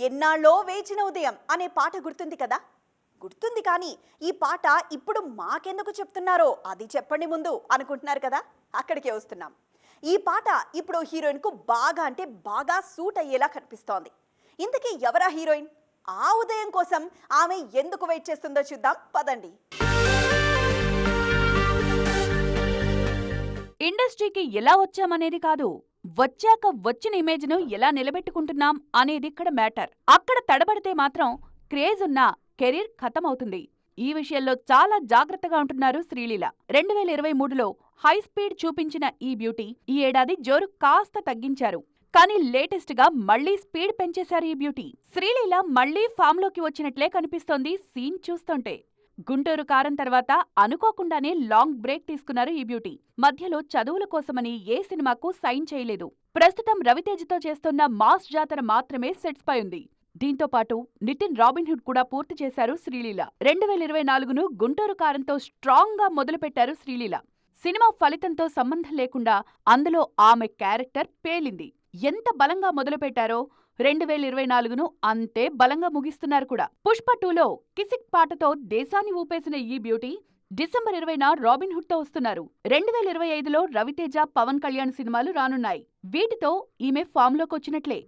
ఎన్నాళ్ళో వేచిన ఉదయం అనే పాట గుర్తుంది కదా. గుర్తుంది, కానీ ఈ పాట ఇప్పుడు మాకెందుకు చెప్తున్నారో అది చెప్పండి ముందు అనుకుంటున్నారు కదా. అక్కడికే వస్తున్నాం. ఈ పాట ఇప్పుడు హీరోయిన్కు బాగా అంటే బాగా సూట్ అయ్యేలా కనిపిస్తోంది. ఇంతకీ ఎవరా హీరోయిన్? ఆ ఉదయం కోసం ఆమె ఎందుకు వెయిట్ చేస్తుందో చూద్దాం పదండి. ఇండస్ట్రీకి ఎలా వచ్చామనేది కాదు, వచ్చాక వచ్చిన ఇమేజ్ను ఎలా నిలబెట్టుకుంటున్నాం అనేది ఇక్కడ మ్యాటర్. అక్కడ తడబడితే మాత్రం క్రేజ్ ఉన్న కెరీర్ ఖతమవుతుంది. ఈ విషయంలో చాలా జాగ్రత్తగా ఉంటున్నారు శ్రీలీల. 2023లో హై స్పీడ్ చూపించిన ఈ బ్యూటీ ఈ ఏడాది జోరు కాస్త తగ్గించారు. కానీ లేటెస్ట్ గా మళ్లీ స్పీడ్ పెంచేశారు ఈ బ్యూటీ. శ్రీలీల మళ్లీ ఫామ్ లోకి వచ్చినట్లే కనిపిస్తోంది సీన్ చూస్తుంటే. గుంటూరు కారం తర్వాత అనుకోకుండానే లాంగ్ బ్రేక్ తీసుకున్నారు ఈ బ్యూటీ. మధ్యలో చదువుల కోసమని ఏ సినిమాకు సైన్ చేయలేదు. ప్రస్తుతం రవితేజతో చేస్తున్న మాస్ జాతర మాత్రమే సెట్స్ పై ఉంది. దీంతో పాటు నితిన్ రాబిన్హుడ్ కూడా పూర్తి చేశారు శ్రీలీల. 2024ను గుంటూరు కారంతో స్ట్రాంగ్ గా మొదలుపెట్టారు శ్రీలీల. సినిమా ఫలితంతో సంబంధం లేకుండా అందులో ఆమె క్యారెక్టర్ పేలింది. ఎంత బలంగా మొదలుపెట్టారో 2024ను అంతే బలంగా ముగిస్తున్నారు కూడా. పుష్ప 2లో కిసిక్ పాటతో దేశాన్ని ఊపేసిన ఈ బ్యూటీ డిసెంబర్ 20న రాబిన్హుడ్ తో వస్తున్నారు. 2025లో రవితేజ, పవన్ కళ్యాణ్ సినిమాలు రానున్నాయి. వీటితో ఈమె ఫామ్ లోకి వచ్చినట్లే.